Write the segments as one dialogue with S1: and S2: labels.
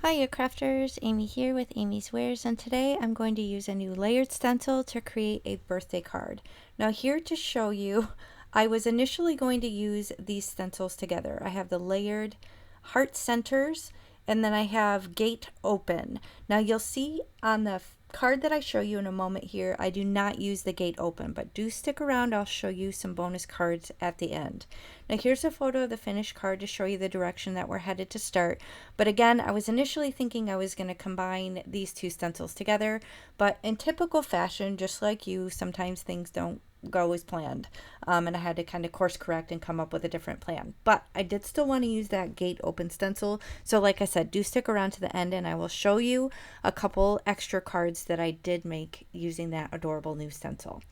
S1: Hiya crafters, Amy here with amyswares, and today I'm going to use a new layered stencil to create a birthday card. Now here to show you, I was initially going to use these stencils together. I have the layered heart centers and then I have gate open. Now you'll see on the card that I show you in a moment here, I do not use the gate open, but do stick around. I'll show you some bonus cards at the end. Now here's a photo of the finished card to show you the direction that we're headed to start. But again, I was initially thinking I was going to combine these two stencils together, but in typical fashion, just like you, sometimes things don't go as planned, and I had to kind of course correct and come up with a different plan. But I did still want to use that gate open stencil, so like I said, do stick around to the end and I will show you a couple extra cards that I did make using that adorable new stencil.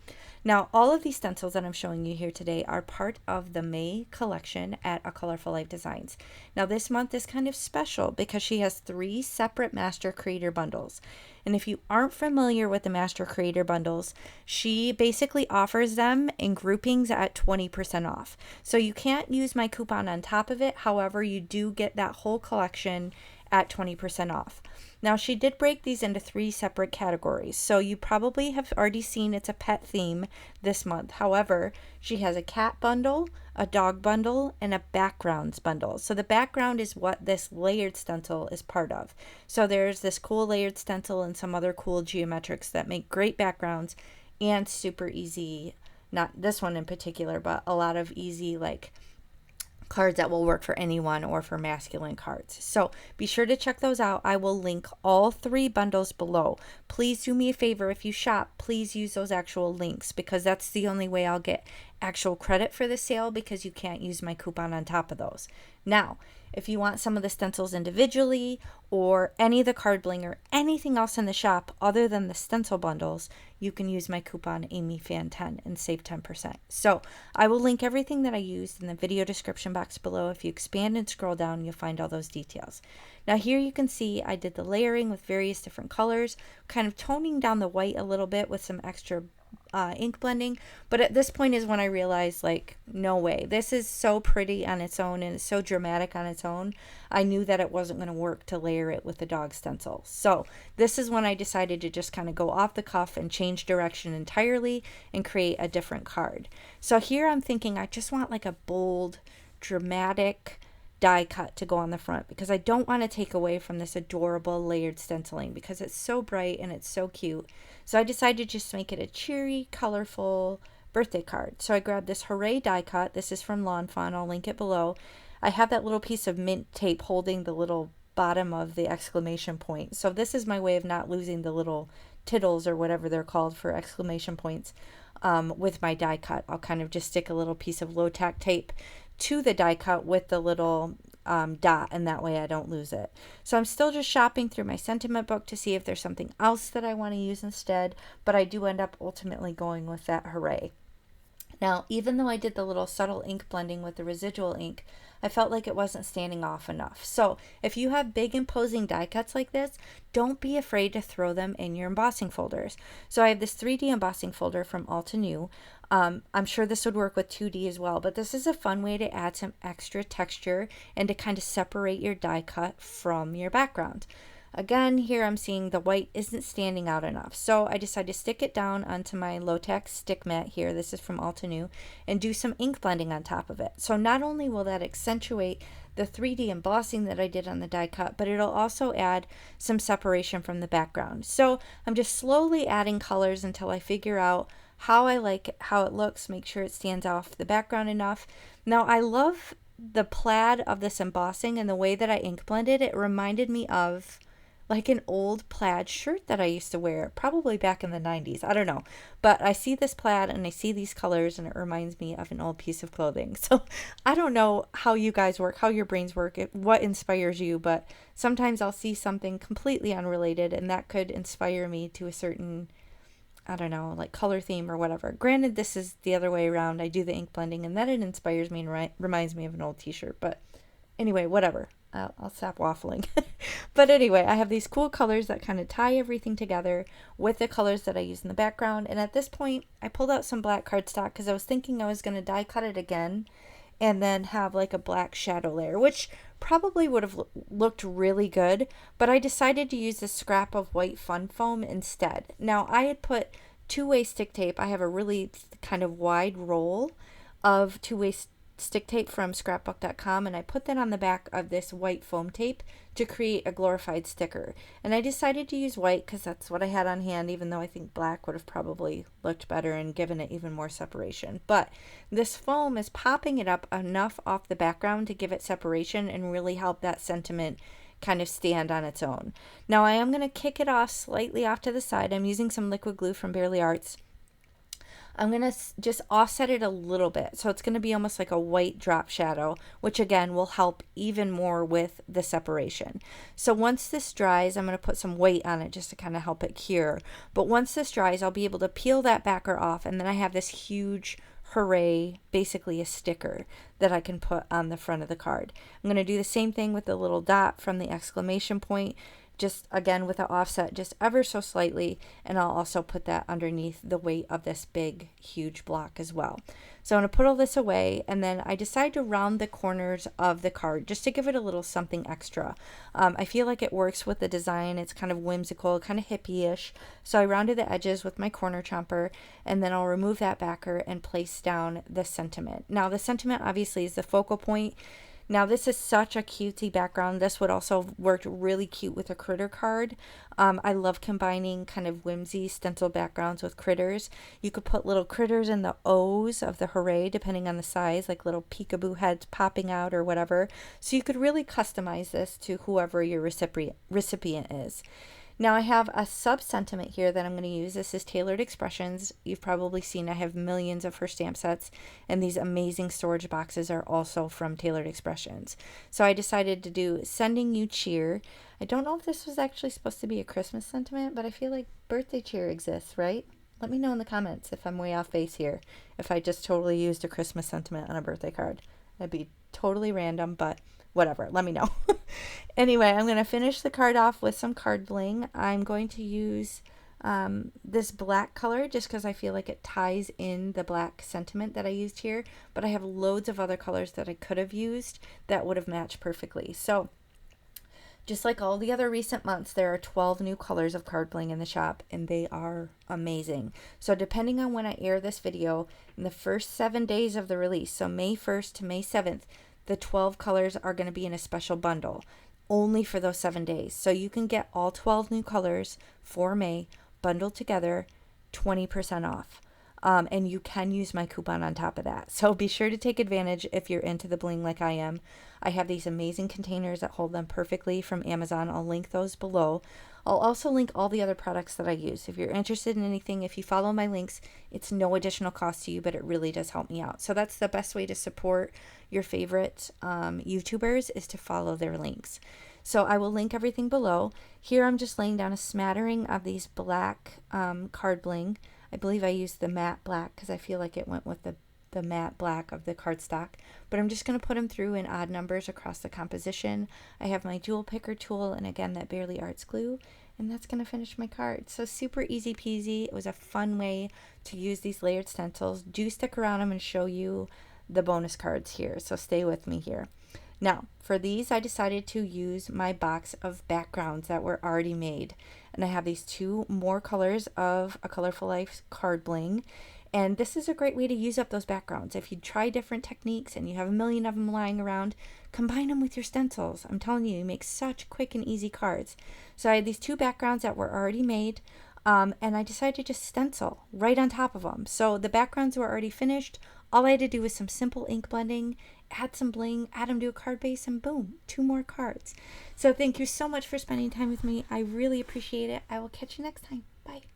S1: Now all of these stencils that I'm showing you here today are part of the May collection at A Colorful Life Designs. Now this month is kind of special because she has 3 separate Master Creator bundles. And if you aren't familiar with the Master Creator bundles, she basically offers them in groupings at 20% off. So you can't use my coupon on top of it. However, you do get that whole collection at 20% off. Now she did break these into 3 separate categories, so you probably have already seen it's a pet theme this month. However, she has a cat bundle, a dog bundle, and a backgrounds bundle. So the background is what this layered stencil is part of. So there's this cool layered stencil and some other cool geometrics that make great backgrounds and super easy, not this one in particular, but a lot of easy like cards that will work for anyone or for masculine cards. So be sure to check those out. I will link all 3 bundles below. Please do me a favor, if you shop, please use those actual links because that's the only way I'll get actual credit for the sale, because you can't use my coupon on top of those. Now, if you want some of the stencils individually or any of the card bling or anything else in the shop other than the stencil bundles, you can use my coupon AmyFan10 and save 10%. So I will link everything that I used in the video description box below. If you expand and scroll down, you'll find all those details. Now here you can see I did the layering with various different colors, kind of toning down the white a little bit with some extra ink blending, but at this point is when I realized, like, no way, this is so pretty on its own and it's so dramatic on its own. I knew that it wasn't going to work to layer it with the dog stencil. So this is when I decided to just kind of go off the cuff and change direction entirely and create a different card. So here I'm thinking I just want like a bold, dramatic die cut to go on the front, because I don't want to take away from this adorable layered stenciling because it's so bright and it's so cute. So I decided to just make it a cheery, colorful birthday card. So I grabbed this HOORAY die cut. This is from Lawn Fawn. I'll link it below. I have that little piece of mint tape holding the little bottom of the exclamation point. So this is my way of not losing the little tittles or whatever they're called for exclamation points with my die cut. I'll kind of just stick a little piece of low-tack tape to the die cut with the little dot, and that way I don't lose it. So I'm still just shopping through my sentiment book to see if there's something else that I want to use instead, but I do end up ultimately going with that HOORAY. Now, even though I did the little subtle ink blending with the residual ink, I felt like it wasn't standing off enough. So if you have big imposing die cuts like this, don't be afraid to throw them in your embossing folders. So I have this 3D embossing folder from Alta New. I'm sure this would work with 2D as well, but this is a fun way to add some extra texture and to kind of separate your die cut from your background. Again, here I'm seeing the white isn't standing out enough, so I decided to stick it down onto my low-tack stick mat here, this is from Alta New, and do some ink blending on top of it. So not only will that accentuate the 3D embossing that I did on the die cut, but it'll also add some separation from the background. So I'm just slowly adding colors until I figure out how I like it, how it looks, make sure it stands off the background enough. Now I love the plaid of this embossing, and the way that I ink blended it reminded me of like an old plaid shirt that I used to wear, probably back in the 90s. I don't know. But I see this plaid and I see these colors and it reminds me of an old piece of clothing. So I don't know how you guys work, how your brains work, what inspires you, but sometimes I'll see something completely unrelated and that could inspire me to a certain, I don't know, like color theme or whatever. Granted, this is the other way around. I do the ink blending and then it inspires me and reminds me of an old t-shirt. But anyway, whatever. I'll stop waffling. But anyway, I have these cool colors that kind of tie everything together with the colors that I use in the background. And at this point, I pulled out some black cardstock because I was thinking I was going to die cut it again and then have like a black shadow layer, which probably would have looked really good, but I decided to use this scrap of white fun foam instead. Now I had put two-way stick tape. I have a really kind of wide roll of two-way stick tape from scrapbook.com, and I put that on the back of this white foam tape to create a glorified sticker. And I decided to use white because that's what I had on hand, even though I think black would have probably looked better and given it even more separation. But this foam is popping it up enough off the background to give it separation and really help that sentiment kind of stand on its own. Now I am going to kick it off slightly off to the side. I'm using some liquid glue from Barely Arts. I'm going to just offset it a little bit. So it's going to be almost like a white drop shadow, which again will help even more with the separation. So once this dries, I'm going to put some weight on it just to kind of help it cure. But once this dries, I'll be able to peel that backer off, and then I have this huge HOORAY, basically a sticker that I can put on the front of the card. I'm going to do the same thing with the little dot from the exclamation point, just again with the offset just ever so slightly, and I'll also put that underneath the weight of this big huge block as well. So I'm going to put all this away, and then I decide to round the corners of the card just to give it a little something extra. I feel like it works with the design. It's kind of whimsical, kind of hippie-ish. So I rounded the edges with my corner chomper, and then I'll remove that backer and place down the sentiment. Now the sentiment obviously is the focal point. Now this is such a cutesy background. This would also work really cute with a critter card. I love combining kind of whimsy stencil backgrounds with critters. You could put little critters in the O's of the HOORAY depending on the size, like little peekaboo heads popping out or whatever. So you could really customize this to whoever your recipient is. Now I have a sub-sentiment here that I'm going to use. This is Tailored Expressions. You've probably seen I have millions of her stamp sets, and these amazing storage boxes are also from Tailored Expressions. So I decided to do Sending You Cheer. I don't know if this was actually supposed to be a Christmas sentiment, but I feel like birthday cheer exists, right? Let me know in the comments if I'm way off base here, if I just totally used a Christmas sentiment on a birthday card. That'd be totally random, but whatever, let me know. Anyway, I'm going to finish the card off with some card bling. I'm going to use this black color just because I feel like it ties in the black sentiment that I used here, but I have loads of other colors that I could have used that would have matched perfectly. So just like all the other recent months, there are 12 new colors of card bling in the shop, and they are amazing. So depending on when I air this video, in the first 7 days of the release, so May 1st to May 7th, the 12 colors are going to be in a special bundle only for those 7 days. So you can get all 12 new colors for May bundled together, 20% off. And you can use my coupon on top of that. So be sure to take advantage if you're into the bling like I am. I have these amazing containers that hold them perfectly from Amazon. I'll link those below. I'll also link all the other products that I use. If you're interested in anything, if you follow my links, it's no additional cost to you, but it really does help me out. So that's the best way to support your favorite YouTubers, is to follow their links. So I will link everything below. Here I'm just laying down a smattering of these black card bling. I believe I used the matte black because I feel like it went with the matte black of the cardstock, but I'm just going to put them through in odd numbers across the composition. I have my jewel picker tool and again that Barely Arts glue, and that's going to finish my card. So super easy peasy. It was a fun way to use these layered stencils. Do stick around, I'm going to show you the bonus cards here, so stay with me here. Now for these I decided to use my box of backgrounds that were already made, and I have these 2 more colors of A Colorful Life card bling. And this is a great way to use up those backgrounds. If you try different techniques and you have a million of them lying around, combine them with your stencils. I'm telling you, you make such quick and easy cards. So I had these 2 backgrounds that were already made, and I decided to just stencil right on top of them. So the backgrounds were already finished. All I had to do was some simple ink blending, add some bling, add them to a card base, and boom, 2 more cards. So thank you so much for spending time with me. I really appreciate it. I will catch you next time. Bye.